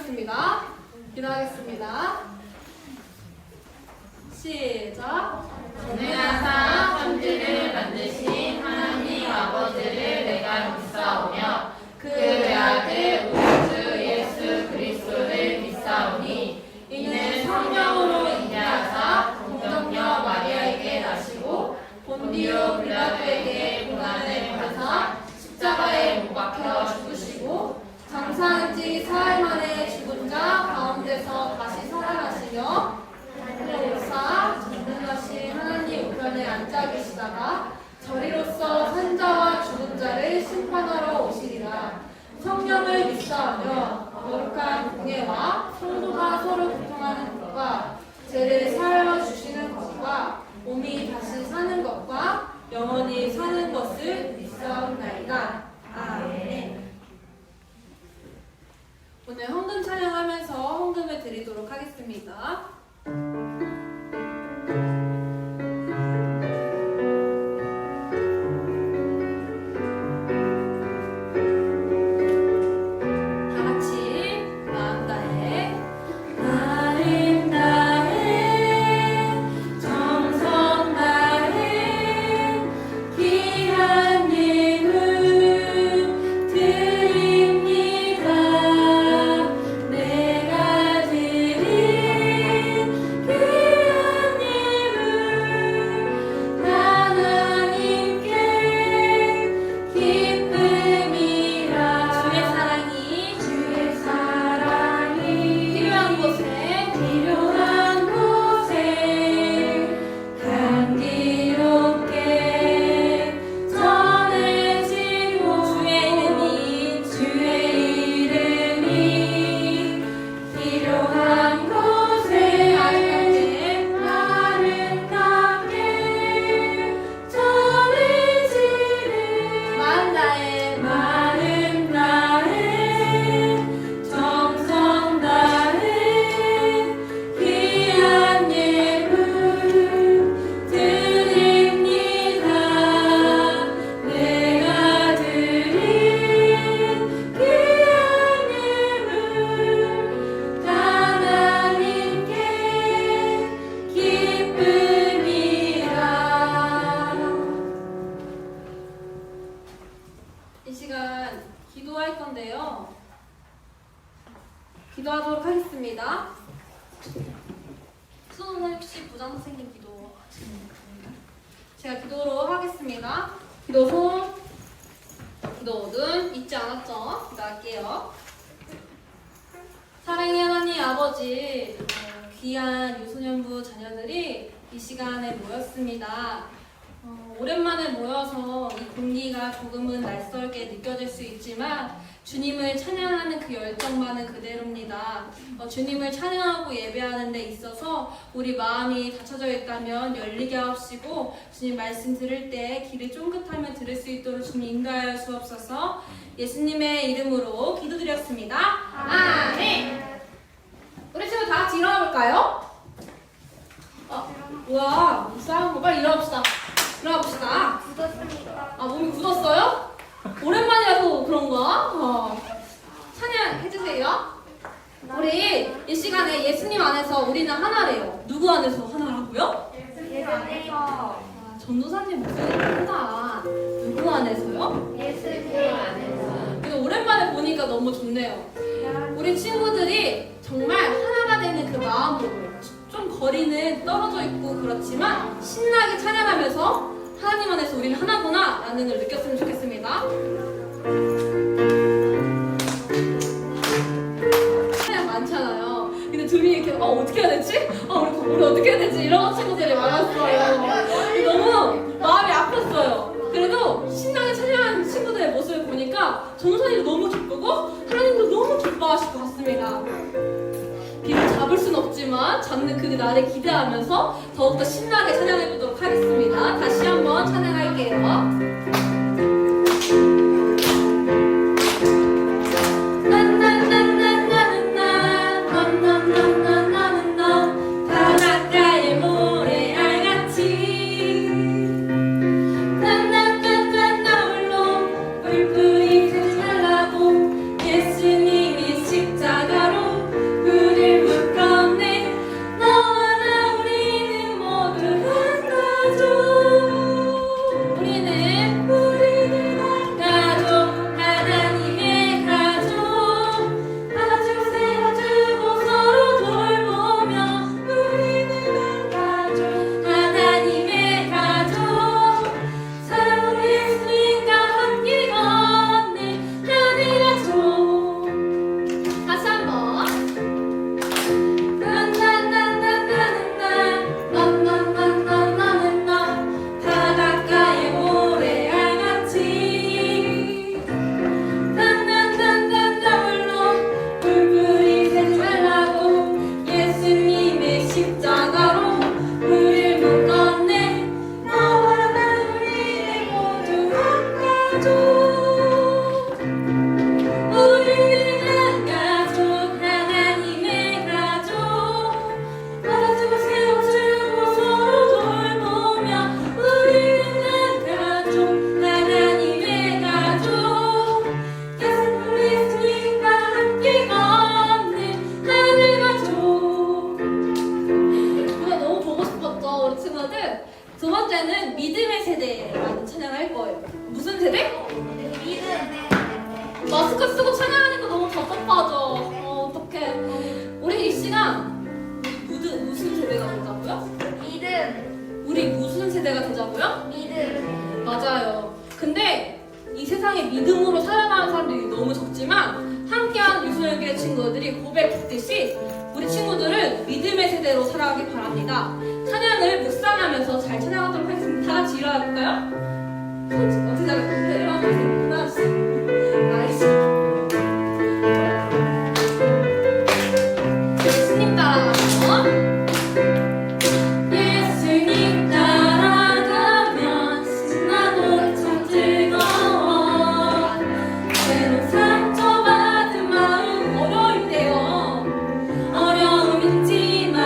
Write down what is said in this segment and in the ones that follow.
기도하겠습니다. 기도하겠습니다. 시작. 전능하사 천지를 만드신 하나님 아버지를 내가 믿사오며 그 외아들 우리 주 예수 그리스도를 믿사오니 이는 성령으로 인하사 동정녀 마리아에게 나시고 본디오 빌라도에게 고난을 받으사 십자가에 못 박혀 죽으시고 장사한 지 사흘 만에 죽은 자 가운데서 다시 살아나시며 하늘에서 전능하신 하나님 우편에 앉아 계시다가 저리로서 산자와 죽은 자를 심판하러 오시리라. 성령을 믿사하며 거룩한 공예와 성도가 서로 교통하는 것과 죄를 사하여 주시는 것과 몸이 다시 사는 것과 영원히 사는 것을 믿사옵나이다. 아멘. 오늘 헌금 찬양하면서 헌금을 드리도록 하겠습니다. 이 시간 기도할 건데요. 기도하도록 하겠습니다. 수호는 혹시 부장 선생님 기도 하시는 건가요? 제가 기도로 하겠습니다. 기도 손, 기도 눈 잊지 않았죠? 기도할게요. 사랑의 하나님 아버지, 귀한 유소년부 자녀들이 이 시간에 모였습니다. 오랜만에 모여서 이 공기가 조금은 낯설게 느껴질 수 있지만 주님을 찬양하는 그 열정만은 그대로입니다. 주님을 찬양하고 예배하는 데 있어서 우리 마음이 닫혀져 있다면 열리게 하옵시고 주님 말씀 들을 때 귀를 쫑긋하며 들을 수 있도록 주님 인도하여 주옵소서. 예수님의 이름으로 기도드렸습니다. 아멘. 우리 친구 다 같이 일어나 볼까요? 우와, 싸운 거 빨리 일어납시다. 일어나봅시다. 굳었습니다. 몸이 굳었어요? 오랜만이라서 그런가? 찬양 해주세요. 우리 이 시간에 예수님 안에서 우리는 하나래요. 누구 안에서 하나라고요? 예수님 안에서. 전도사님 목소리 크다. 누구 안에서요? 예수님 안에서. 근데 오랜만에 보니까 너무 좋네요. 우리 친구들이 정말 하나가 되는 그 마음으로 좀 거리는 떨어져 있고 그렇지만 신나게 찬양하면서 하나님 안에서 우리는 하나구나 라는 걸 느꼈으면 좋겠습니다. 찬양 많잖아요. 근데 둘이 이렇게 어떻게 해야 되지? 우리 어떻게 해야 되지? 이런 친구들이 많았어요. 너무 마음이 아팠어요. 그래도 신나게 찬양하는 친구들의 모습을 보니까 전도사님도 너무 기쁘고 하나님도 너무 기뻐하실 것 같습니다. 비록 잡을 순 없지만 잡는 그 날에 기대하면서 더욱더 신나게 찬양해보도록 하겠습니다. 다시 한번 찬양할게요. 예수님이 십자가로 번째는 믿음의 세대라는 찬양을 할 거예요. 무슨 세대? 마스크 쓰고 찬양하니까 너무 답답하죠. 어떡해. 우리 이 시간 무슨 세대가 되자고요? 우리 무슨 세대가 되자고요? 맞아요. 근데 이 세상에 믿음으로 살아가는 사람들이 너무 적지만 함께하는 유소연교회 친구들이 고백했듯이 우리 친구들은 믿음의 세대로 살아가길 바랍니다. 찬양을 묵상하면서 잘 찬양하도록 하겠습니다. 다 같이 일어나볼까요? 어떻게 잘할까요? 일어나보세요. 나이스. 예수님 따라가서 예수님 따라가면 신나고 참 즐거워. 때론 상처받은 마음 어려울 때요. 어려움 있지만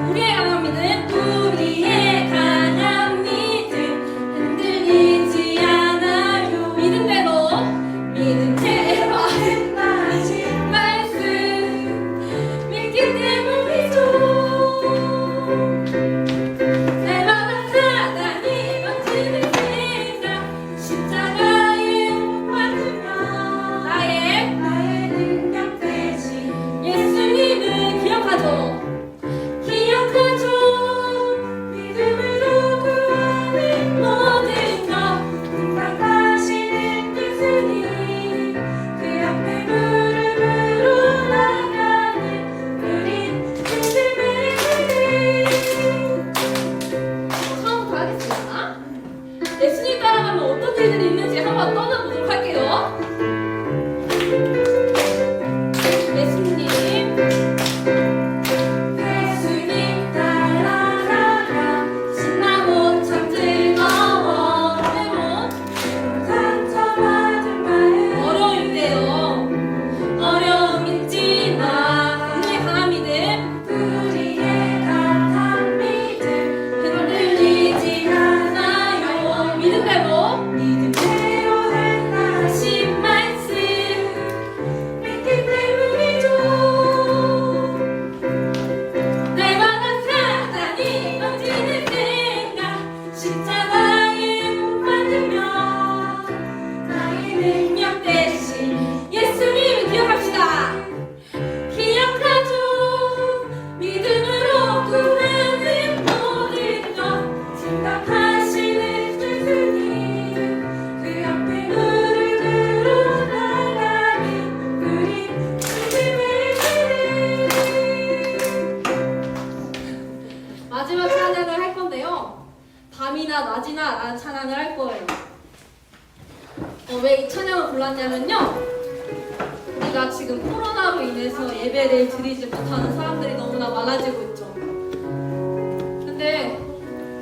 우리의 강한 믿음 흔들리지 않아요. 믿음대로 하신 말씀 믿기 때문이죠. 날마다 사단이 던지는 생각 십자가에 못 박으며 나의 능력 대신 예수님을 기억하죠. 믿음으로 구하는 모든 것 응답하시는 예수님 그 앞에 무릎으로 나가는 우린 믿음의 세대. 처음부터 하겠습니다. 예수님 따라가면 어떤 일들이 있는지 한번 떠나보도록 할게요. 예수님 따라가면 신나고 참 즐거워. 때론 상처받은 마음 어려울 때요. 어려움 있지만 우리의 강한 믿음 흔들리지 않아요. 믿음대로 하신 말씀 믿기 때문이죠. 날마다 사단이 던지는 생각 십자가에 못 박으며 나의 능력 대신 예수님을 기억합시다. 기억하죠. 믿음으로 구하는 모든 것 생각하시는 예수님 그 앞에 무릎으로 나가는 우리 믿음의 세대. 마지막 찬양을 할 건데요. 밤이나 낮이나 라는 찬양을 할 거예요. 왜 이 찬양을 골랐냐면요. 우리가 지금 코로나로 인해서 예배를 드리지 못하는 사람들이 너무나 많아지고 있죠. 근데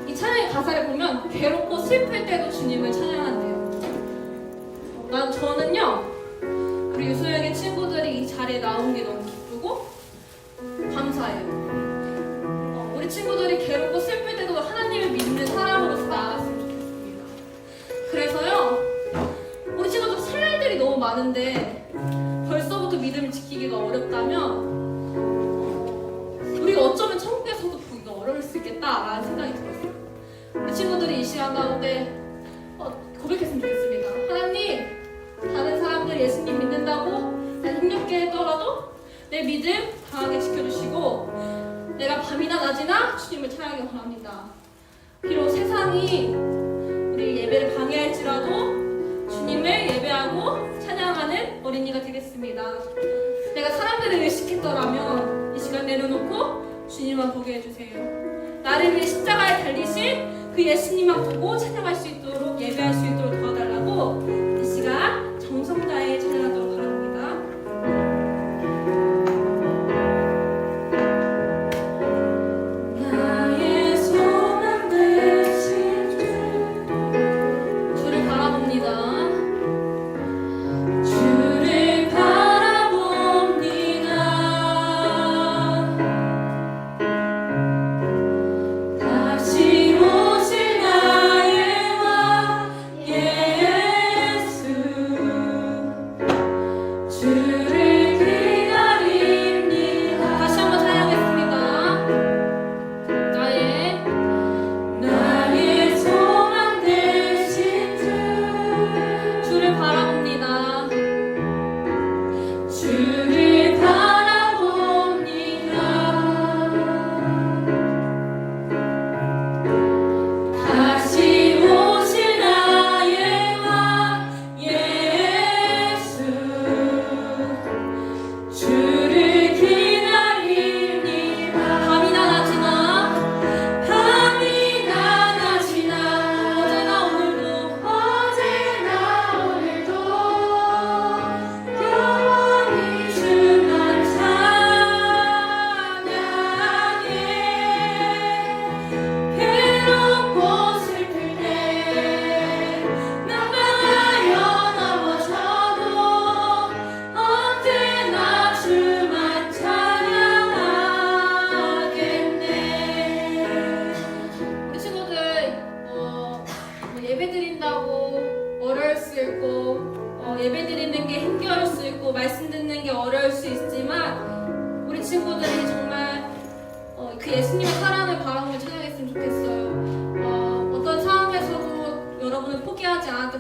이 찬양의 가사를 보면 괴롭고 슬플 때도 주님을 찬양한대요. 저는요. 우리 유소영의 친구들이 이 자리에 나온 게 너무 기쁘고 감사해요. 우리 친구들이 괴롭고 슬플 때도 하나님을 믿는 사람으로서 나아갔으면 좋겠습니다. 그래서요, 우리 친구들 살 일들이 너무 많은데 벌써부터 믿음을 지키기가 어렵다면 우리가 어쩌면 천국에서도 보기가 어려울 수 있겠다라는 생각이 들었어요. 우리 친구들이 이 시간 가운데 고백했으면 좋겠습니다. 하나님, 다른 사람들 예수님 믿는다고 난 힘겹게 했더라도 내 믿음 강하게 지켜주시고 내가 밤이나 낮이나 주님을 찬양하기 원합니다. 비록 세상이 우리 예배를 방해할지라도 주님을 예배하고 찬양하는 어린이가 되겠습니다. 내가 사람들을 의식했더라면 이 시간 내려놓고 주님만 보게 해주세요. 나를 위해 십자가에 달리신 그 예수님만 보고 찬양할 수 있도록 예배할 수 있도록 도와달라고 이 시간 정성 다해 찬양하도록 바랍니다. 나의 소망 되신 주를 바라봅니다. 주를 바라봅니다. 다시 오실 나의 왕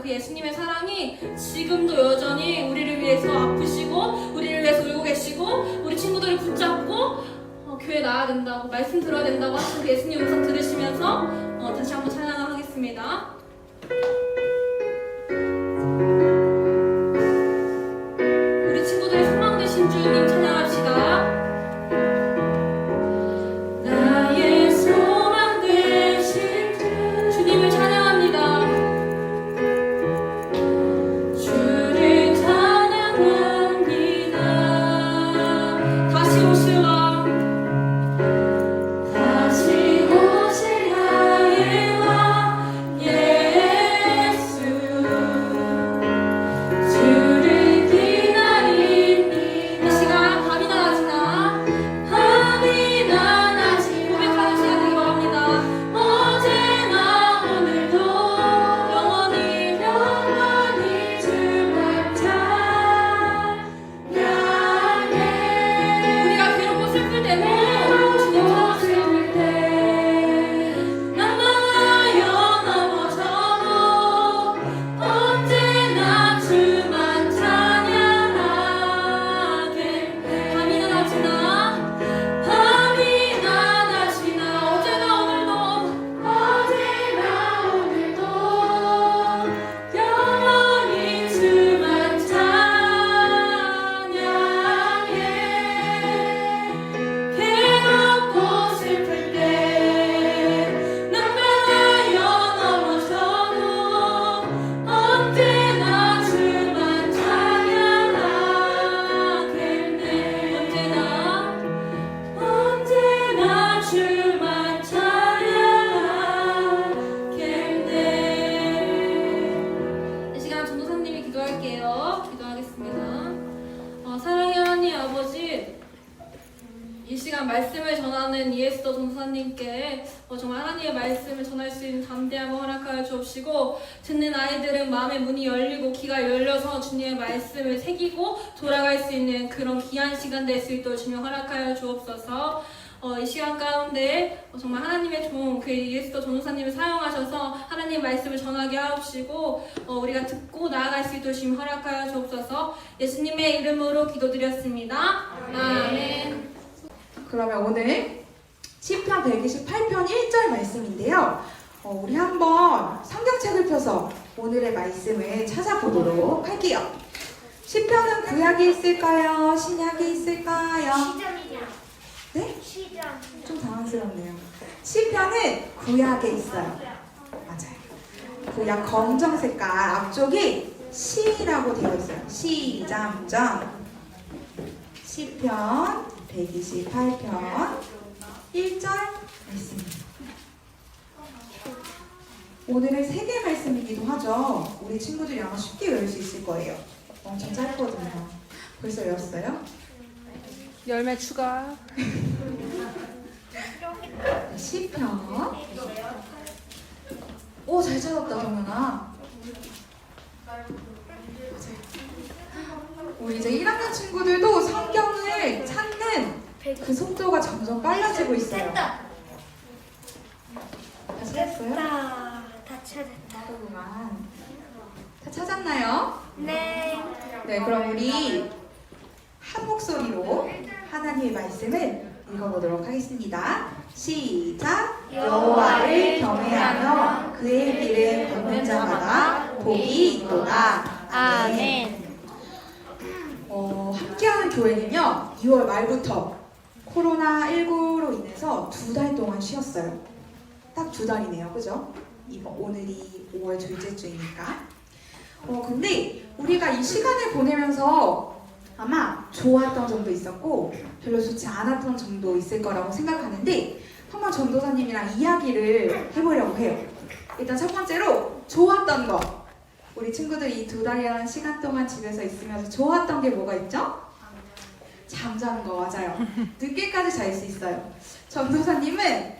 그 예수님의 사랑이 지금도 여전히 우리를 위해서 아프시고 우리를 위해서 울고 계시고 우리 친구들을 붙잡고 교회 나와야 된다고 말씀 들어야 된다고 하신 그 예수님 음성 들으시면서 다시 한번 찬양을 하겠습니다. 우리 친구들의 소망 되신 주님 찬양합시다. 나의 소망 되신 주 주님을 찬양합니다. 주를 찬양합니다. 다시 오실 왕 다시 오실 나의 왕 예수 주를 기다리니 이 시간 밤이나 낮이나 밤이나 낮이 고백하는 시간 되기 바랍니다. 어제나 오늘도 영원히 주만 찬양해. 우리가 괴롭고 슬플 때도 주님 찬양하세요. 난망하여 넘어져도 언제나 주만 찬양하게. 밤이나 낮이나 밤이나 낮이나 어제나 오늘도 영원히 주만 찬양해. 괴롭고 슬플 때 난망하여 넘어져도 언제나 주만 찬양하겠네. 언제나 주만 찬양하겠네. 이 시간 전도사님이 기도할게요. 기도하겠습니다. 사랑의 하나님 아버지, 이 시간 말씀을 전하는 이에스더 전도사님께 정말 하나님의 말씀을 전할 수 있는 담대함을 허락하여 주옵시고, 듣는 아이들은 마음의 문이 열리고 귀가 열려서 주님의 말씀을 새기고 돌아갈 수 있는 그런 귀한 시간 될 수 있도록 주님 허락하여 주옵소서. 이 시간 가운데 정말 하나님의 종, 그 이에스더 전도사님을 사용하셔서 하나님의 말씀을 전하게 하옵시고, 우리가 듣고 나아갈 수 있도록 주님 허락하여 주옵소서. 예수님의 이름으로 기도드렸습니다. 아멘. 그러면 오늘 시편 128편 1절 말씀인데요. 우리 한번 성경책을 펴서 오늘의 말씀을 찾아보도록 할게요. 시편은 구약이 있을까요? 신약이 있을까요? 시점이냐? 네? 시점. 좀 당황스럽네요. 시편은 구약에 있어요. 맞아요. 구약 검정 색깔 앞쪽이 시라고 되어 있어요. 시점점. 시편 128편 1절 말씀입니다. 오늘은 세개 말씀이기도 하죠. 우리 친구들이 아마 쉽게 외울 수 있을 거예요. 엄청 짧거든요. 벌써 외웠어요? 열매 추가. 시편. 오, 잘 찾았다, 정연아. 우리 이제 1학년 친구들도 성경을 찾는 그 속도가 점점 빨라지고 있어요. 됐다. 다 찾았어요? 다 찾았다. 그러구만. 다 찾았나요? 네. 네, 그럼 우리 한 목소리로 하나님의 말씀을 읽어보도록 하겠습니다. 시작! 여호와를 경외하며 그의 길을 걷는 자마다 복이 있도다. 아멘. 함께하는 교회는요, 6월 말부터 코로나19로 인해서 2달 동안 쉬었어요. 딱 2달이네요, 그죠? 오늘이 5월 둘째 주이니까. 근데 우리가 이 시간을 보내면서 아마 좋았던 점도 있었고 별로 좋지 않았던 점도 있을 거라고 생각하는데, 한번 전도사님이랑 이야기를 해보려고 해요. 일단 첫 번째로 좋았던 거. 우리 친구들이 이 2달이라는 시간 동안 집에서 있으면서 좋았던 게 뭐가 있죠? 잠자는 거. 맞아요. 늦게까지 잘 수 있어요. 전도사님은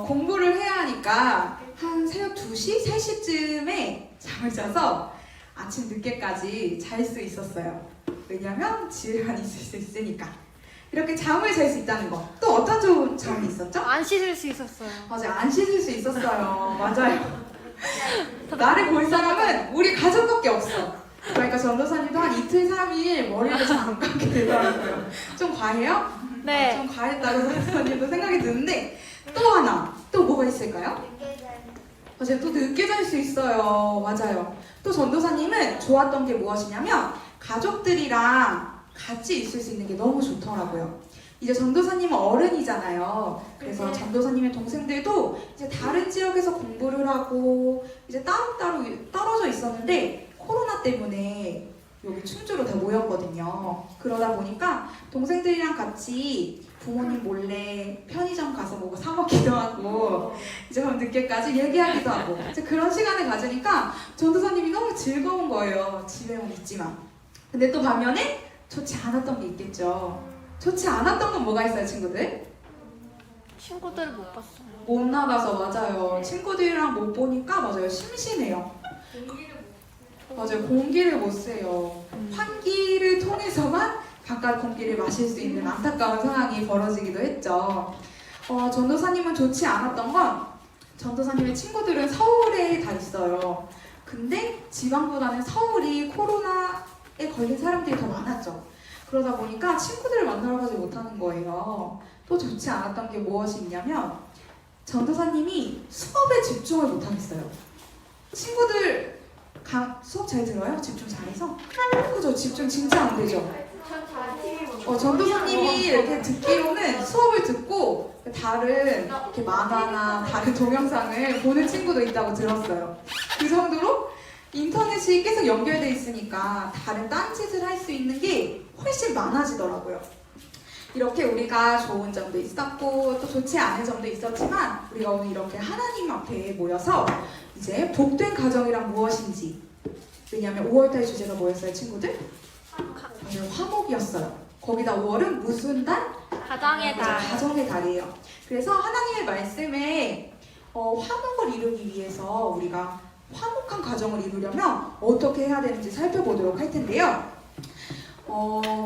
공부를 해야 하니까 한 새벽 2시, 3시쯤에 잠을 자서 아침 늦게까지 잘 수 있었어요. 왜냐면 집에만 있을 수 있으니까. 이렇게 잠을 잘 수 있다는 거. 또 어떤 좋은 점이 있었죠? 안 씻을 수 있었어요. 맞아요. 안 씻을 수 있었어요. 맞아요. 나를 볼 사람은 우리 가족밖에 없어. 그러니까 전도사님도 한 이틀, 3일 머리를 잘 안 감게 되더라고요. 좀 과해요? 네. 좀 과했다고 전도사님도 생각이 드는데 또 하나, 또 뭐가 있을까요? 맞아요. 또 늦게 잘 수 있어요. 맞아요. 또 전도사님은 좋았던 게 무엇이냐면 가족들이랑 같이 있을 수 있는 게 너무 좋더라고요. 이제 전도사님은 어른이잖아요. 그래서 전도사님의 동생들도 이제 다른 지역에서 공부를 하고 이제 따로따로 떨어져 있었는데 코로나 때문에 여기 충주로 다 모였거든요. 그러다 보니까 동생들이랑 같이 부모님 몰래 편의점 가서 뭐 사 먹기도 하고 이제 밤 늦게까지 얘기하기도 하고 이제 그런 시간을 가지니까 전도사님이 너무 즐거운 거예요. 집에만 있지만. 근데 또 반면에 좋지 않았던 게 있겠죠. 좋지 않았던 건 뭐가 있어요, 친구들? 친구들을 못 봤어요. 못 나가서 맞아요. 친구들이랑 못 보니까 맞아요. 심심해요. 맞아요. 공기를 못 쐬요. 환기를 통해서만 바깥 공기를 마실 수 있는 안타까운 상황이 벌어지기도 했죠. 전도사님은 좋지 않았던 건 전도사님의 친구들은 서울에 다 있어요. 근데 지방보다는 서울이 코로나에 걸린 사람들이 더 많았죠. 그러다 보니까 친구들을 만나러 가지 못하는 거예요. 또 좋지 않았던 게 무엇이 있냐면 전도사님이 수업에 집중을 못하겠어요. 친구들 수업 잘 들어요? 집중 잘해서? 그죠? 집중 진짜 안 되죠? 전도사님이 이렇게 듣기로는 수업을 듣고 다른 이렇게 만화나 다른 동영상을 보는 친구도 있다고 들었어요. 그 정도로 인터넷이 계속 연결돼 있으니까 다른 딴짓을 할 수 있는 게 훨씬 많아지더라고요. 이렇게 우리가 좋은 점도 있었고 또 좋지 않은 점도 있었지만 우리가 오늘 이렇게 하나님 앞에 모여서 이제 복된 가정이란 무엇인지, 왜냐하면 5월달 주제가 뭐였어요, 친구들? 맞아요, 화목이었어요. 거기다 5월은 무슨 달? 가정의 달. 가정의 달이에요. 그래서 하나님의 말씀에 화목을 이루기 위해서 우리가 화목한 가정을 이루려면 어떻게 해야 되는지 살펴보도록 할 텐데요.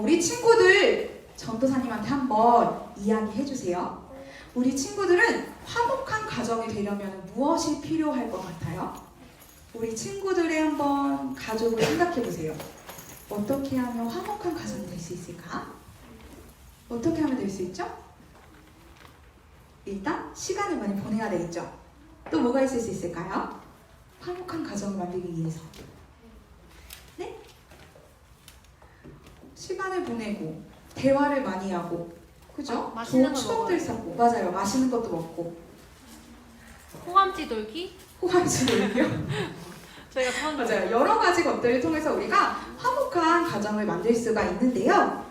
우리 친구들 전도사님한테 한번 이야기해 주세요. 우리 친구들은 화목한 가정이 되려면 무엇이 필요할 것 같아요? 우리 친구들의 한번 가족을 생각해 보세요. 어떻게 하면 화목한 가정이 될 수 있을까? 어떻게 하면 될 수 있죠? 일단 시간을 많이 보내야 되겠죠. 또 뭐가 있을 수 있을까요? 화목한 가정을 만들기 위해서. 네? 시간을 보내고 대화를 많이 하고, 그죠? 맛있는 좋은 거 추억들 쌓고, 맞아요. 맛있는 것도 먹고, 호감지 돌기? 호감지 놀기요. 저희가 처음 맞아요. 여러 가지 것들을 통해서 우리가 화목한 가정을 만들 수가 있는데요.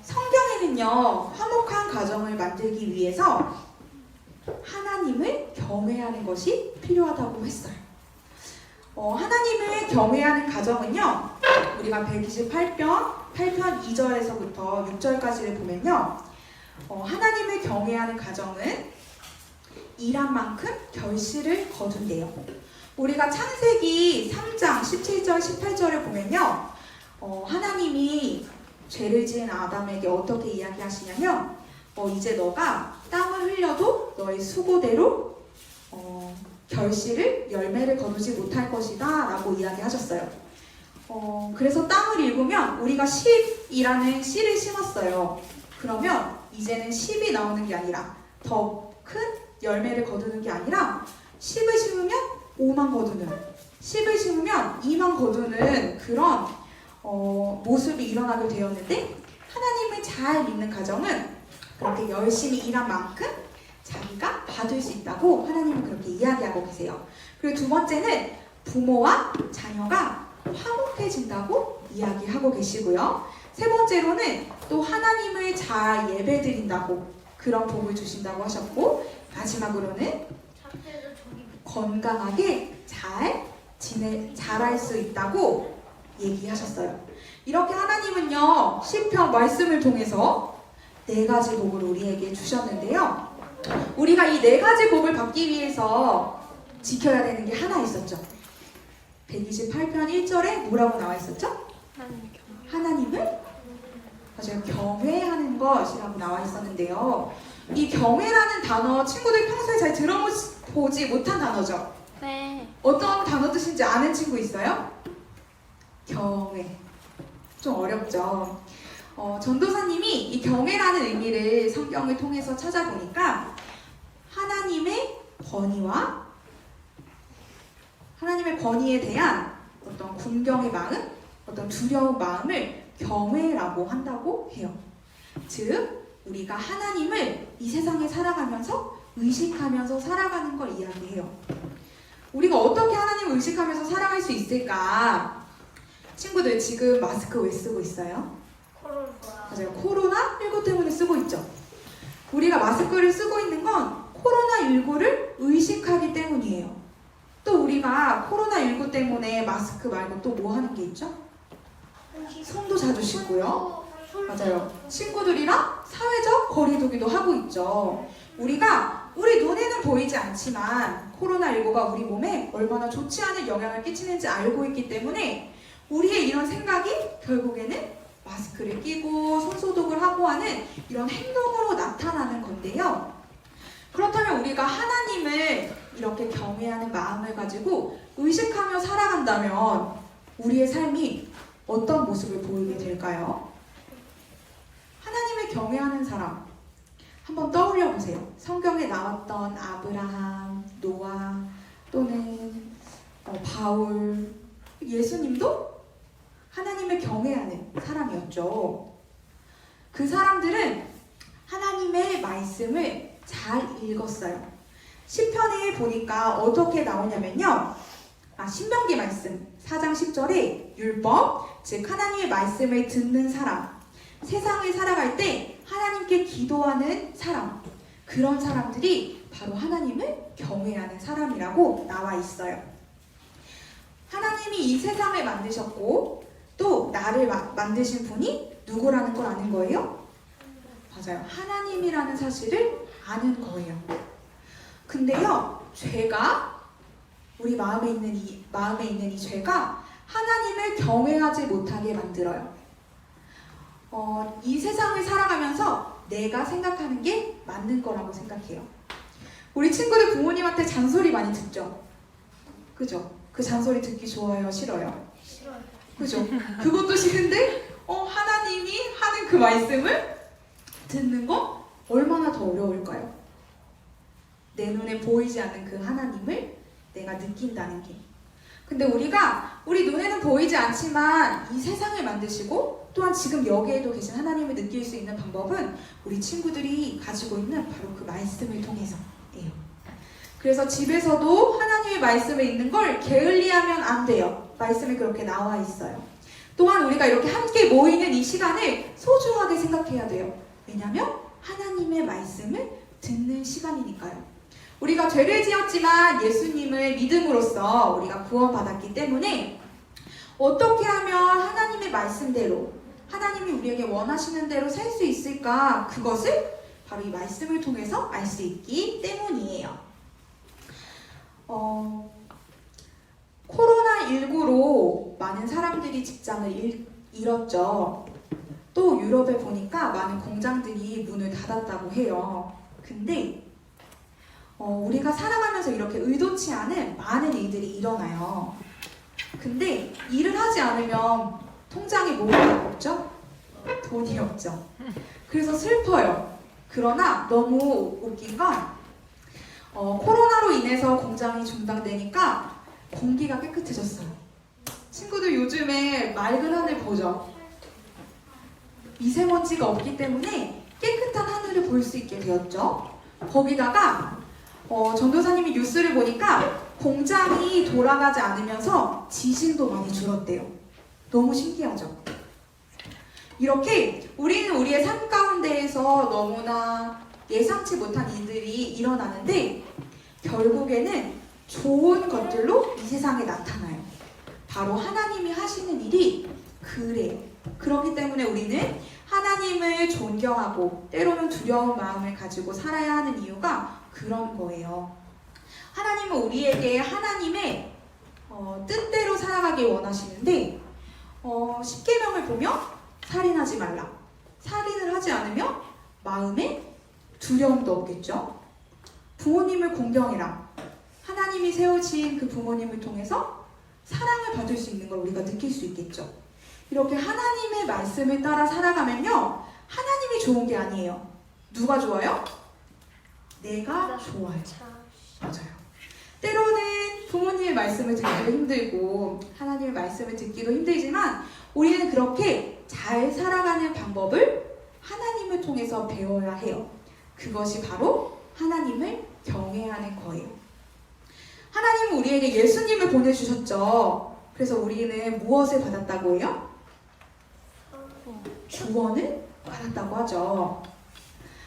성경에는요, 화목한 가정을 만들기 위해서 하나님을 경외하는 것이 필요하다고 했어요. 하나님을 경외하는 가정은요, 우리가 128편 8편 2절에서부터 6절까지를 보면요, 하나님을 경외하는 가정은 일한 만큼 결실을 거둔대요. 우리가 창세기 3장 17절 18절을 보면요, 하나님이 죄를 지은 아담에게 어떻게 이야기하시냐면 이제 너가 땀을 흘려도 너의 수고대로 결실을 열매를 거두지 못할 것이다 라고 이야기하셨어요. 그래서 땅을 읽으면 우리가 10이라는 씨를 심었어요. 그러면 이제는 10이 나오는 게 아니라 더 큰 열매를 거두는 게 아니라 10을 심으면 5만 거두는, 10을 심으면 2만 거두는 그런 모습이 일어나게 되었는데, 하나님을 잘 믿는 가정은 그렇게 열심히 일한 만큼 자기가 받을 수 있다고 하나님은 그렇게 이야기하고 계세요. 그리고 두 번째는 부모와 자녀가 화목해진다고 이야기하고 계시고요. 세 번째로는 또 하나님을 잘 예배드린다고 그런 복을 주신다고 하셨고, 마지막으로는 건강하게 잘 자랄 수 있다고 얘기하셨어요. 이렇게 하나님은요, 시편 말씀을 통해서 4가지 복을 우리에게 주셨는데요. 우리가 이 4가지 복을 받기 위해서 지켜야 되는 게 하나 있었죠. 128편 1절에 뭐라고 나와 있었죠? 하나님을 맞아요, 경외하는 것이라고 나와 있었는데요. 이 경외라는 단어 친구들 평소에 잘 들어본 보지 못한 단어죠. 네. 어떤 단어 뜻인지 아는 친구 있어요? 경외. 좀 어렵죠. 전도사님이 이 경외라는 의미를 성경을 통해서 찾아보니까 하나님의 권위에 대한 어떤 궁경의 마음, 어떤 두려운 마음을 경외라고 한다고 해요. 즉, 우리가 하나님을 이 세상에 살아가면서 의식하면서 살아가는 걸 이야기해요. 우리가 어떻게 하나님을 의식하면서 살아갈 수 있을까? 친구들 지금 마스크 왜 쓰고 있어요? 맞아요. 코로나19 때문에 쓰고 있죠. 우리가 마스크를 쓰고 있는 건 코로나19를 의식하기 때문이에요. 또 우리가 코로나19 때문에 마스크 말고 또 뭐 하는 게 있죠? 손도 자주 씻고요. 맞아요. 친구들이랑 사회적 거리두기도 하고 있죠. 우리가 우리 눈에는 보이지 않지만 코로나19가 우리 몸에 얼마나 좋지 않은 영향을 끼치는지 알고 있기 때문에 우리의 이런 생각이 결국에는 마스크를 끼고 손소독을 하고 하는 이런 행동으로 나타나는 건데요. 그렇다면 우리가 하나님을 이렇게 경외하는 마음을 가지고 의식하며 살아간다면 우리의 삶이 어떤 모습을 보이게 될까요? 하나님을 경외하는 사람 한번 떠올려 보세요. 성경에 나왔던 아브라함, 노아 또는 바울, 예수님도 하나님을 경외하는 사람이었죠. 그 사람들은 하나님의 말씀을 잘 읽었어요. 시편에 보니까 어떻게 나오냐면요. 신명기 말씀 4장 10절에 율법, 즉 하나님의 말씀을 듣는 사람, 세상을 살아갈 때 하나님께 기도하는 사람, 그런 사람들이 바로 하나님을 경외하는 사람이라고 나와 있어요. 하나님이 이 세상을 만드셨고 또 나를 만드신 분이 누구라는 걸 아는 거예요? 맞아요. 하나님이라는 사실을 아는 거예요. 근데요, 죄가 우리 마음에 있는 이 죄가 하나님을 경외하지 못하게 만들어요. 이 세상을 살아가면서 내가 생각하는 게 맞는 거라고 생각해요. 우리 친구들 부모님한테 잔소리 많이 듣죠? 그죠? 그 잔소리 듣기 좋아요? 싫어요? 싫어요. 그죠? 그것도 싫은데 하나님이 하는 그 말씀을 듣는 거 얼마나 더 어려울까요? 내 눈에 보이지 않는 그 하나님을 내가 느낀다는 게. 근데 우리가 우리 눈에는 보이지 않지만 이 세상을 만드시고 또한 지금 여기에도 계신 하나님을 느낄 수 있는 방법은 우리 친구들이 가지고 있는 바로 그 말씀을 통해서예요. 그래서 집에서도 하나님의 말씀을 읽는 걸 게을리하면 안 돼요. 말씀이 그렇게 나와 있어요. 또한 우리가 이렇게 함께 모이는 이 시간을 소중하게 생각해야 돼요. 왜냐하면 하나님의 말씀을 듣는 시간이니까요. 우리가 죄를 지었지만 예수님을 믿음으로써 우리가 구원받았기 때문에 어떻게 하면 하나님의 말씀대로 하나님이 우리에게 원하시는 대로 살 수 있을까? 그것을 바로 이 말씀을 통해서 알 수 있기 때문이에요. 코로나19로 많은 사람들이 직장을 잃었죠. 또 유럽에 보니까 많은 공장들이 문을 닫았다고 해요. 근데 우리가 살아가면서 이렇게 의도치 않은 많은 일들이 일어나요. 근데 일을 하지 않으면 통장에 뭐가 없죠? 돈이 없죠. 그래서 슬퍼요. 그러나 너무 웃긴 건 코로나로 인해서 공장이 중단되니까 공기가 깨끗해졌어요. 친구들 요즘에 맑은 하늘 보죠? 미세먼지가 없기 때문에 깨끗한 하늘을 볼 수 있게 되었죠. 거기다가 전도사님이 뉴스를 보니까 공장이 돌아가지 않으면서 지진도 많이 줄었대요. 너무 신기하죠? 이렇게 우리는 우리의 삶 가운데에서 너무나 예상치 못한 일들이 일어나는데 결국에는 좋은 것들로 이 세상에 나타나요. 바로 하나님이 하시는 일이 그래요. 그렇기 때문에 우리는 하나님을 존경하고 때로는 두려운 마음을 가지고 살아야 하는 이유가 그런 거예요. 하나님은 우리에게 하나님의 뜻대로 살아가길 원하시는데 10계명을 보면 살인하지 말라. 살인을 하지 않으면 마음에 두려움도 없겠죠. 부모님을 공경해라. 하나님이 세우신 그 부모님을 통해서 사랑을 받을 수 있는 걸 우리가 느낄 수 있겠죠. 이렇게 하나님의 말씀을 따라 살아가면요, 하나님이 좋은 게 아니에요. 누가 좋아요? 내가 좋아요. 맞아요. 때로는 부모님의 말씀을 듣기도 힘들고 하나님의 말씀을 듣기도 힘들지만 우리는 그렇게 잘 살아가는 방법을 하나님을 통해서 배워야 해요. 그것이 바로 하나님을 경외하는 거예요. 하나님은 우리에게 예수님을 보내주셨죠. 그래서 우리는 무엇을 받았다고 해요? 구원을 받았다고 하죠.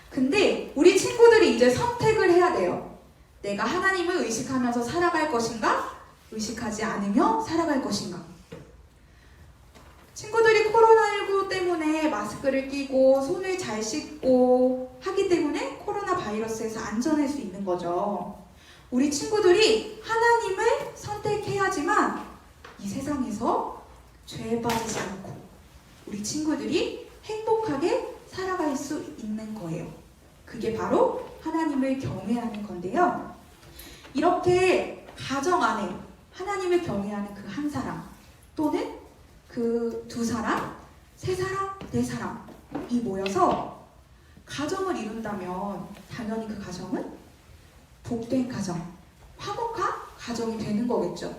근데 우리 친구들이 이제 선택을 해야 돼요. 내가 하나님을 의식하면서 살아갈 것인가? 의식하지 않으며 살아갈 것인가? 친구들이 코로나19 때문에 마스크를 끼고 손을 잘 씻고 하기 때문에 코로나 바이러스에서 안전할 수 있는 거죠. 우리 친구들이 하나님을 선택해야지만 이 세상에서 죄에 빠지지 않고 우리 친구들이 행복하게 살아갈 수 있는 거예요. 그게 바로 하나님을 경외하는 건데요. 이렇게 가정 안에 하나님을 경외하는 그 한 사람 또는 그 두 사람, 세 사람, 네 사람이 모여서 가정을 이룬다면 당연히 그 가정은 복된 가정, 화목한 가정이 되는 거겠죠.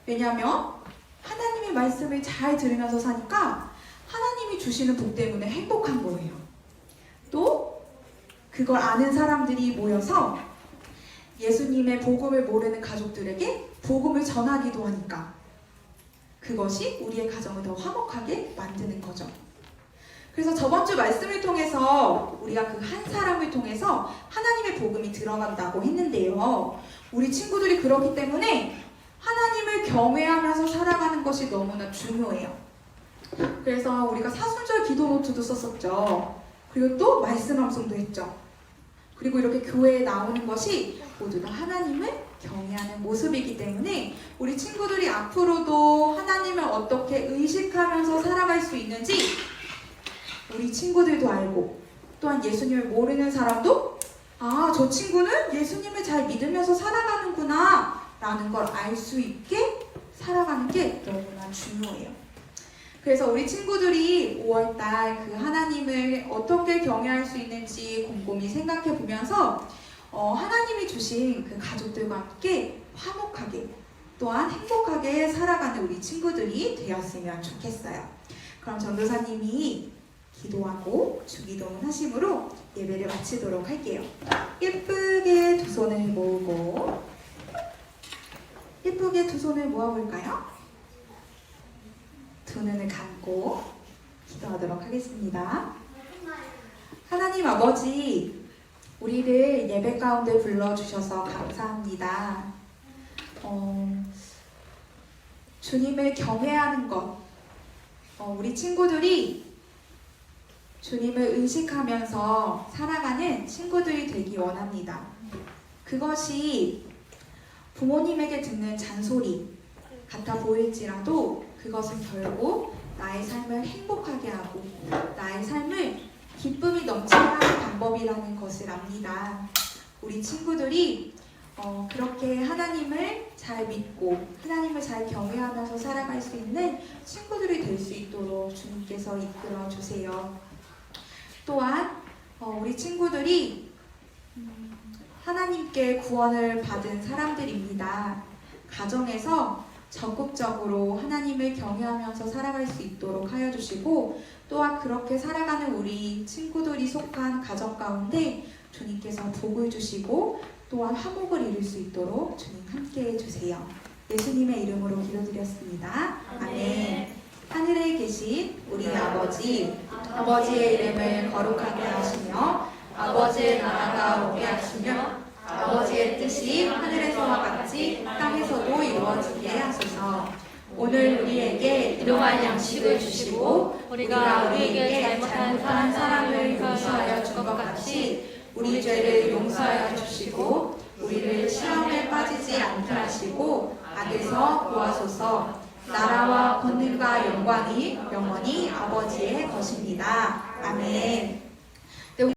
왜냐하면 하나님의 말씀을 잘 들으면서 사니까 하나님이 주시는 복 때문에 행복한 거예요. 또 그걸 아는 사람들이 모여서 예수님의 복음을 모르는 가족들에게 복음을 전하기도 하니까 그것이 우리의 가정을 더 화목하게 만드는 거죠. 그래서 저번 주 말씀을 통해서 우리가 그 한 사람을 통해서 하나님의 복음이 들어간다고 했는데요. 우리 친구들이 그렇기 때문에 하나님을 경외하면서 살아가는 것이 너무나 중요해요. 그래서 우리가 사순절 기도 노트도 썼었죠. 그리고 또 말씀 암송도 했죠. 그리고 이렇게 교회에 나오는 것이 모두 다 하나님을 경외하는 모습이기 때문에 우리 친구들이 앞으로도 하나님을 어떻게 의식하면서 살아갈 수 있는지 우리 친구들도 알고 또한 예수님을 모르는 사람도 아, 저 친구는 예수님을 잘 믿으면서 살아가는구나 라는 걸 알 수 있게 살아가는 게 너무나 중요해요. 그래서 우리 친구들이 5월달 그 하나님을 어떻게 경외할 수 있는지 곰곰이 생각해 보면서 하나님이 주신 그 가족들과 함께 화목하게 또한 행복하게 살아가는 우리 친구들이 되었으면 좋겠어요. 그럼 전도사님이 기도하고 주기도문 하심으로 예배를 마치도록 할게요. 예쁘게 두 손을 모으고 예쁘게 두 손을 모아볼까요? 두 눈을 감고 기도하도록 하겠습니다. 하나님 아버지, 우리를 예배 가운데 불러주셔서 감사합니다. 주님을 경외하는 것, 우리 친구들이 주님을 의식하면서 살아가는 친구들이 되기 원합니다. 그것이 부모님에게 듣는 잔소리 같아 보일지라도 그것은 결국 나의 삶을 행복하게 하고 나의 삶을 기쁨이 넘치게 하는 방법이라는 것을 압니다. 우리 친구들이 그렇게 하나님을 잘 믿고 하나님을 잘 경외하면서 살아갈 수 있는 친구들이 될 수 있도록 주님께서 이끌어 주세요. 또한 우리 친구들이 하나님께 구원을 받은 사람들입니다. 가정에서 적극적으로 하나님을 경외하면서 살아갈 수 있도록 하여 주시고 또한 그렇게 살아가는 우리 친구들이 속한 가정 가운데 주님께서 복을 주시고 또한 화목을 이룰 수 있도록 주님 함께해 주세요. 예수님의 이름으로 기도드렸습니다. 아멘. 하늘에 계신 우리 아버지, 아버지의 이름을 거룩하게 하시며 아버지의 나라가 오게 하시며 아버지의 뜻이 하늘에서와 같이 땅에서도 이루어지게 하소서. 오늘 우리에게 일용할 양식을 주시고 우리가 우리에게 잘못한 사람을 용서하여 준 것 같이 우리 죄를 용서하여 주시고 우리를 시험에 빠지지 않게 하시고 악에서 구하소서. 나라와 권능과 영광이 영원히 아버지의 것입니다. 아멘.